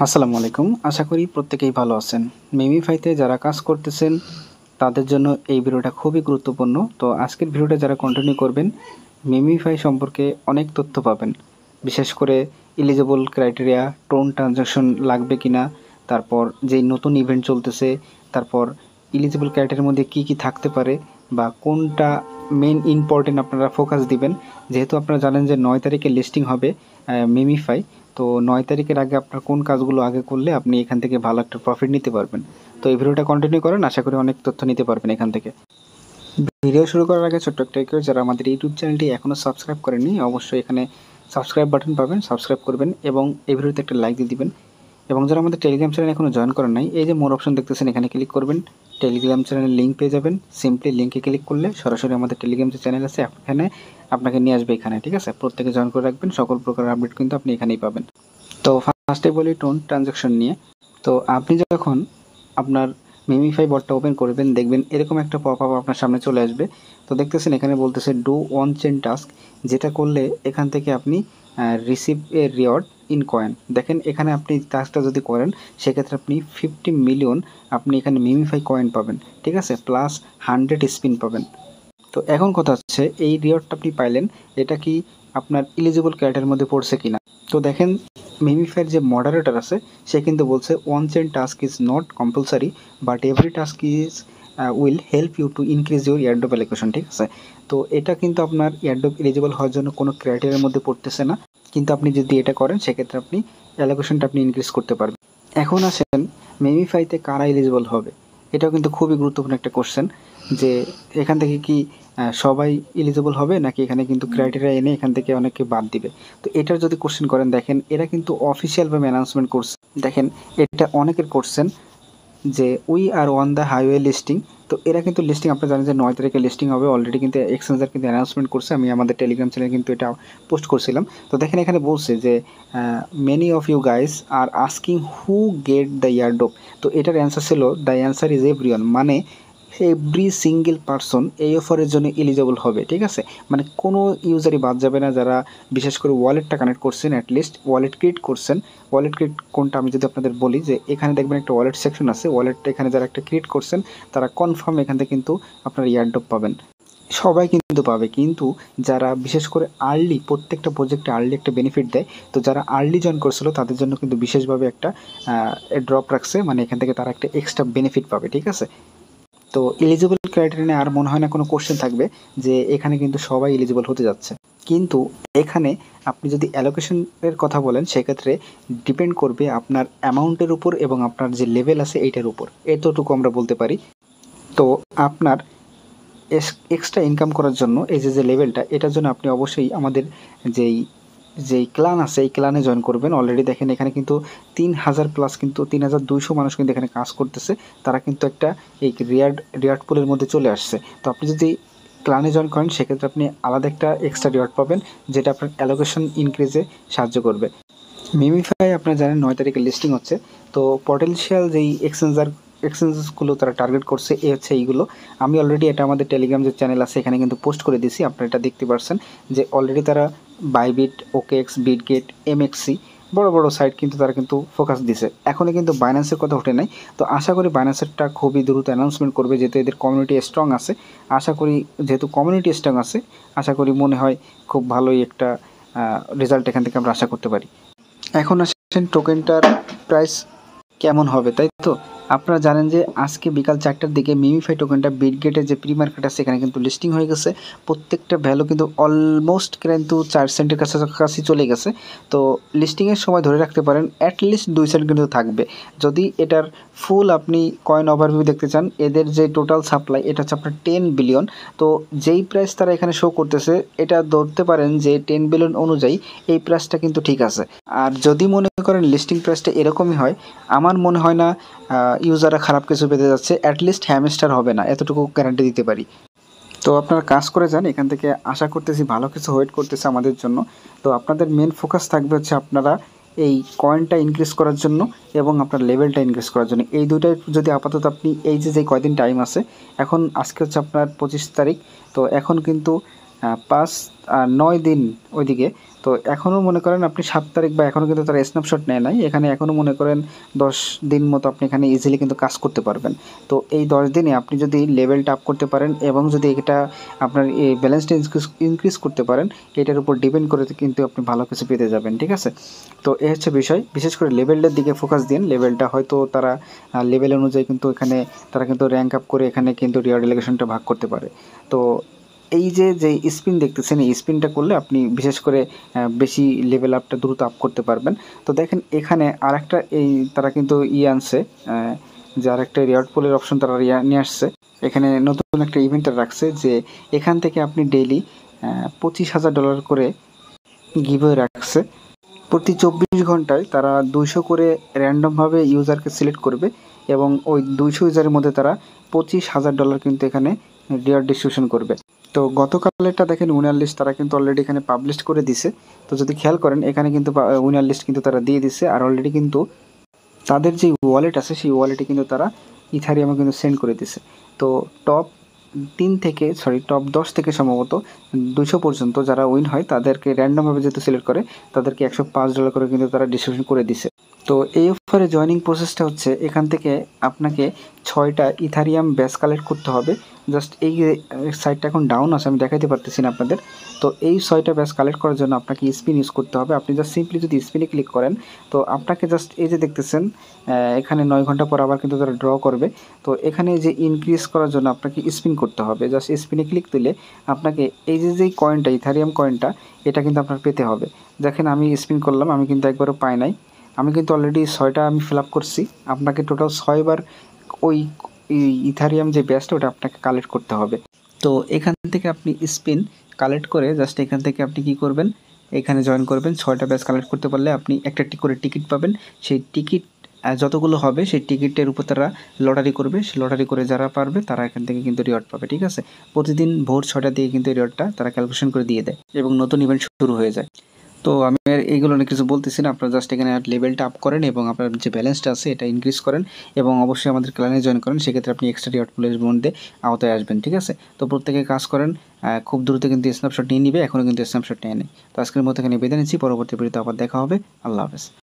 আসসালামু আলাইকুম। আশা করি প্রত্যেকেই ভালো আছেন। মিমিফাইতে যারা কাজ করতেছেন তাদের জন্য এই ভিডিওটা খুবই গুরুত্বপূর্ণ। তো আজকের ভিডিওটা যারা কন্টিনিউ করবেন মিমিফাই সম্পর্কে অনেক তথ্য পাবেন। বিশেষ করে এলিজিবল ক্রাইটেরিয়া, টোন ট্রানজাকশন লাগবে কিনা, তারপর যেই নতুন ইভেন্ট চলতেছে, তারপর এলিজিবল ক্রাইটেরিয়ার মধ্যে কি থাকতে পারে বা কোনটা মেইন ইম্পর্টেন্ট আপনারা ফোকাস দিবেন। যেহেতু আপনারা জানেন যে 9 তারিখে লিস্টিং হবে মিমিফাই। তো 9 তারিখের আগে আপনার কোন কাজগুলো আগে করলে আপনি এখান থেকে ভালো একটা প্রফিট নিতে পারবেন। তো এই ভিডিওটা কন্টিনিউ করেন, আশা করি অনেক তথ্য নিতে পারবেন এখান থেকে। ভিডিও শুরু করার আগে ছোট্ট একটা রিকোয়েস্ট, যারা আমাদের ইউটিউব চ্যানেলটি এখনও সাবস্ক্রাইব করেননি অবশ্যই এখানে সাবস্ক্রাইব বাটন পাবেন, সাবস্ক্রাইব করবেন এবং এই ভিডিওতে একটা লাইক দিয়ে দিবেন। এবং যারা আমাদের টেলিগ্রাম চ্যানেল এখনও জয়েন করেন নাই, এই যে মোর অপশন দেখতেছেন এখানে ক্লিক করবেন, টেলিগ্রাম চ্যানেলের লিঙ্ক পেয়ে যাবেন। সিম্পলি লিঙ্কে ক্লিক করলে সরাসরি আমাদের টেলিগ্রাম যে চ্যানেল আছে এখানে আপনাকে নিয়ে আসবে এখানে, ঠিক আছে? প্রত্যেকে জয়েন করে রাখবেন, সকল প্রকার আপডেট কিন্তু আপনি এখানেই পাবেন। তো ফার্স্টে বলি টোন ট্রানজাকশন নিয়ে। তো আপনি যখন আপনার মিমিফাই বটটা ওপেন করবেন দেখবেন এরকম একটা পপ আপ আপনার সামনে চলে আসবে। তো দেখতেছেন এখানে বলতেছে ডু ওয়ান চেন টাস্ক, যেটা করলে এখান থেকে আপনি receive a reward in coin. দেখেন এখানে আপনি টাস্কটা যদি করেন সেক্ষেত্রে আপনি 50 মিলিয়ন আপনি এখানে মিমিফাই কয়েন পাবেন, ঠিক আছে? প্লাস 100 স্পিন পাবেন। তো এখন কথা হচ্ছে এই রিওয়ার্ডটা আপনি পাইলেন, এটা কি আপনার এলিজিবল ক্রাইটেরিয়ার মধ্যে পড়ছে কিনা। তো দেখেন মিমিফাইয়ের যে মডারেটর আছে সে কিন্তু বলছে one chain task is not compulsory but every task is will help you to increase your airdrop allocation, ঠিক আছে? তো এটা কিন্তু আপনার এয়ারড্রপ এলিজিবল হওয়ার জন্য কোনো ক্রাইটেরিয়ার মধ্যে পড়তেছে না, কিন্তু আপনি যদি এটা করেন সেক্ষেত্রে আপনি অ্যালোকেশনটা আপনি ইনক্রিজ করতে পারবেন। এখন আসেন মিমিফাইতে কারা এলিজিবল হবে, এটাও কিন্তু খুবই গুরুত্বপূর্ণ একটা কোশ্চেন, যে এখান থেকে কি সবাই এলিজিবল হবে নাকি এখানে কিন্তু ক্রাইটেরিয়া এনে এখান থেকে অনেকে বাদ দিবে। তো এটার যদি কোশ্চেন করেন দেখেন এরা কিন্তু অফিসিয়ালভাবে অ্যানাউন্সমেন্ট করছে। দেখেন এটা অনেকের কোশ্চেন যে we are on the highway listing. তো এরা কিন্তু লিস্টিং আপনারা জানেন যে 9 তারিখে লিস্টিং হবে, অলরেডি কিন্তু এক্সচেঞ্জার কিন্তু অ্যানাউন্সমেন্ট করছে। আমি আমাদের টেলিগ্রাম চ্যানেলে কিন্তু এটা পোস্ট করছিলাম। তো দেখেন এখানে বলছে যে many of you guys are asking who get the airdrop. তো এটার অ্যান্সার ছিল দ্য অ্যান্সার ইজ এভরিওয়ান, মানে এভরি সিঙ্গেল পারসন এই অফারের জন্য এলিজিবল হবে, ঠিক আছে? মানে কোনো ইউজারই বাদ যাবে না যারা বিশেষ করে ওয়ালেটটা কানেক্ট করছেন, অ্যাটলিস্ট ওয়ালেট ক্রিয়েট করছেন। ওয়ালেট ক্রিয়েট কোনটা আমি যদি আপনাদের বলি, যে এখানে দেখবেন একটা ওয়ালেট সেকশন আছে, ওয়ালেটটা এখানে যারা একটা ক্রিয়েট করছেন তারা কনফার্ম এখান থেকে কিন্তু আপনার ইয়ারড্রপ পাবেন। সবাই কিন্তু পাবে, কিন্তু যারা বিশেষ করে আর্লি, প্রত্যেকটা প্রজেক্টে আর্লি একটা বেনিফিট দেয়। তো যারা আর্লি জয়েন করছিল তাদের জন্য কিন্তু বিশেষভাবে একটা ড্রপ রাখছে, মানে এখান থেকে তারা একটা এক্সট্রা বেনিফিট পাবে, ঠিক আছে? তো এলিজিবল ক্রাইটেরিয়া নিয়ে আর মনে হয় না কোনো কোশ্চেন থাকবে, যে এখানে কিন্তু সবাই এলিজিবল হতে যাচ্ছে। কিন্তু এখানে আপনি যদি অ্যালোকেশনের কথা বলেন সেক্ষেত্রে ডিপেন্ড করবে আপনার অ্যামাউন্টের উপর এবং আপনার যে লেভেল আছে এইটার উপর, এতটুকু আমরা বলতে পারি। তো আপনার এক্সট্রা ইনকাম করার জন্য এই যে লেভেলটা, এটার জন্য আপনি অবশ্যই আমাদের যেই যেই ক্লান আছে এই ক্লানে জয়েন করবেন। অলরেডি দেখেন এখানে কিন্তু 3000 প্লাস, কিন্তু 3200 মানুষ কিন্তু এখানে কাজ করতেছে, তারা কিন্তু একটা এই রিয়ার্ড পুলের মধ্যে চলে আসছে। তো আপনি যদি ক্লানে জয়েন করেন সেক্ষেত্রে আপনি আলাদা একটা এক্সট্রা রিওয়ার্ড পাবেন, যেটা আপনার অ্যালোকেশন ইনক্রিজে সাহায্য করবে। মিমিফাই আপনারা জানেন 9 তারিখে লিস্টিং হচ্ছে। তো পটেনশিয়াল যেই এক্সচেঞ্জেসগুলো তারা টার্গেট করছে এ হচ্ছে এইগুলো। আমি অলরেডি এটা আমাদের টেলিগ্রাম যে চ্যানেল আছে এখানে কিন্তু পোস্ট করে দিয়েছি, আপনারা এটা দেখতে পারছেন যে অলরেডি তারা বাইবিট, ওকেএক্স, বিটগেট, এমএক্সি বড় বড় সাইট কিন্তু তারা কিন্তু ফোকাস দিছে। এখনও কিন্তু বাইন্যান্সের কথা ওঠে নাই। তো আশা করি বাইন্যান্সেরটা খুবই দ্রুত অ্যানাউন্সমেন্ট করবে, যেহেতু এদের কমিউনিটি স্ট্রং আছে। আশা করি যেহেতু কমিউনিটি স্ট্রং আছে, আশা করি মনে হয় খুব ভালোই একটা রেজাল্ট এখান থেকে আমরা আশা করতে পারি। এখন আসেন টোকেনটার প্রাইস কেমন হবে, তাই তো? আপনারা জানেন যে আজকে বিকাল 4টার দিকে মিমিফাই টোকেনটা বিটগেটের যে প্রি মার্কেট আছে এখানে কিন্তু লিস্টিং হয়ে গেছে। প্রত্যেকটা ভ্যালু কিন্তু অলমোস্ট কিন্তু 4 সেন্টের কাছাকাছি চলে গেছে। তো লিস্টিংয়ের সময় ধরে রাখতে পারেন অ্যাটলিস্ট 2 সেন্ট কিন্তু থাকবে। যদি এটার ফুল আপনি কয়েন ওভারভিউ দেখতে চান, এদের যে টোটাল সাপ্লাই এটা হচ্ছে আপনার 10 বিলিয়ন। তো যেই প্রাইস তারা এখানে শো করতেছে এটা ধরতে পারেন যে 10 বিলিয়ন অনুযায়ী এই প্রাইসটা কিন্তু ঠিক আছে। আর যদি মনে করেন লিস্টিং প্রাইসটা এরকমই হয়, আমার মনে হয় না ইউজাররা খারাপ কিছু পেতে যাচ্ছে, অ্যাটলিস্ট হ্যামস্টার হবে না, এতটুকু গ্যারান্টি দিতে পারি। তো আপনারা কাজ করে যান, এখান থেকে আশা করতেছি ভালো কিছু ওয়েট করতেছে আমাদের জন্য। তো আপনাদের মেন ফোকাস থাকবে হচ্ছে আপনারা এই কয়েনটা ইনক্রিজ করার জন্য এবং আপনার লেভেলটা ইনক্রিজ করার জন্য। এই দুইটাই যদি আপাতত আপনি এই যে কয়দিন টাইম আছে, এখন আজকে হচ্ছে আপনার 25 তারিখ, তো এখন কিন্তু 5-9 দিন ওইদিকে। তো এখনও মনে করেন আপনি 7 তারিখ বা এখনও কিন্তু তারা স্ন্যাপশট নেয় নাই। এখানে এখনও মনে করেন 10 দিন মতো আপনি এখানে ইজিলি কিন্তু কাজ করতে পারবেন। তো এই 10 দিনে আপনি যদি লেভেলটা আপ করতে পারেন এবং যদি এটা আপনার এই ব্যালেন্সটা ইনক্রিজ করতে পারেন, এটার উপর ডিপেন্ড করে কিন্তু আপনি ভালো কিছু পেতে যাবেন, ঠিক আছে? তো এই হচ্ছে বিষয়। বিশেষ করে লেভেলটার দিকে ফোকাস দিন। লেভেলটা হয়তো তারা লেভেল অনুযায়ী কিন্তু এখানে তারা কিন্তু র্যাঙ্ক আপ করে এখানে কিন্তু রিওয়ার্ড এলিগেশনটা ভাগ করতে পারে। তো এই যে স্পিন দেখতেছেন, এই স্পিনটা করলে আপনি বিশেষ করে বেশি লেভেল আপটা দ্রুত আপ করতে পারবেন। তো দেখেন এখানে আরেকটা তারা কিন্তু আনছে, যে আরেকটা রিওয়ার্ড পুলের অপশন তারা নিয়ে আসছে। এখানে নতুন একটা ইভেন্ট রাখছে যে এখান থেকে আপনি ডেইলি $25,000 করে গিভওয়ে রাখছে। প্রতি 24 ঘন্টায় তারা 200 করে র্যান্ডমভাবে ইউজারকে সিলেক্ট করবে এবং ওই 200 ইউজারের মধ্যে তারা $25,000 কিন্তু এখানে রিওয়ার্ড ডিস্ট্রিবিউশন করবে। তো গতকালেরটা দেখেন উইনার লিস্ট তারা কিন্তু অলরেডি এখানে পাবলিশ করে দিছে। তো যদি খেয়াল করেন এখানে কিন্তু উইনার লিস্ট কিন্তু তারা দিয়ে দিছে, আর অলরেডি কিন্তু তাদের যে ওয়ালেট আছে সেই ওয়ালেটে কিন্তু তারা ইথারিয়ামে কিন্তু সেন্ড করে দিছে। তো টপ 10 থেকে সম্ভবত 200 পর্যন্ত যারা উইন হয় তাদেরকে র্যান্ডমভাবে যেহেতু সিলেক্ট করে তাদেরকে $105 করে কিন্তু তারা ডিস্ট্রিবিউশন করে দিছে। তো এই অফারে জয়েনিং প্রসেসটা হচ্ছে এখান থেকে আপনাকে 6টা ইথারিয়াম ব্যাস কালেক্ট করতে হবে। জাস্ট এই সাইটটা এখন ডাউন আছে, আমি দেখাইতে পারতেছি না আপনাদের। তো এই 6টা ব্যাস কালেক্ট করার জন্য আপনাকে স্পিন ইউজ করতে হবে। আপনি জাস্ট সিম্পলি যদি স্পিনে ক্লিক করেন তো আপনাকে জাস্ট এই যে দেখতেছেন এখানে 9 ঘন্টা পর আবার কিন্তু তারা ড্র করবে। তো এখানে যে ইনক্রিজ করার জন্য আপনাকে স্পিন করতে হবে। জাস্ট স্পিনে ক্লিক দিলে আপনাকে এই যে কয়েনটা ইথারিয়াম কয়েনটা এটা কিন্তু আপনার পেতে হবে। দেখেন আমি স্পিন করলাম, আমি কিন্তু একবারও পাই নাই। আমি কিন্তু অলরেডি 6টা আমি ফিল আপ করছি। আপনাকে টোটাল 6 বার ওই ইথারিয়াম যে ব্যাসটা ওটা আপনাকে কালেক্ট করতে হবে। তো এখান থেকে আপনি স্পিন কালেক্ট করে জাস্ট এখান থেকে আপনি কি করবেন, এখানে জয়েন করবেন। 6টা ব্যাচ কালেক্ট করতে পারলে আপনি একটা করে টিকিট পাবেন। সেই টিকিট যতগুলো হবে সেই টিকিটের উপর তারা লটারি করবে। সেই লটারি করে যারা পারবে তারা এখান থেকে কিন্তু রিওয়ার্ড পাবে, ঠিক আছে? প্রতিদিন ভোর 6টা দিয়ে কিন্তু রিওয়ার্ডটা তারা ক্যালকুলেশন করে দিয়ে দেয় এবং নতুন ইভেন্ট শুরু হয়ে যায়। তো আমি আর এইগুলো নিয়ে কিছু বলতেছি না, আপনারা জাস্ট এখানে লেভেলটা আপ করেন এবং আপনার যে ব্যালেন্সটা আছে এটা ইনক্রিজ করেন এবং অবশ্যই আমাদের ক্লানে জয়েন করেন। সেক্ষেত্রে আপনি এক্সট্রা রিওয়ার্ড পুলের মধ্যে আওতায় আসবেন, ঠিক আছে? তো প্রত্যেকে কাজ করেন, খুব দ্রুত কিন্তু স্ন্যাপশট নিয়ে নিবে, এখনও কিন্তু স্ন্যাপশট নিয়ে নেয়। তো আজকের মতো এখানে বিদায় নিচ্ছি, পরবর্তী ভিডিওতে আবার দেখা হবে। আল্লাহ হাফেজ।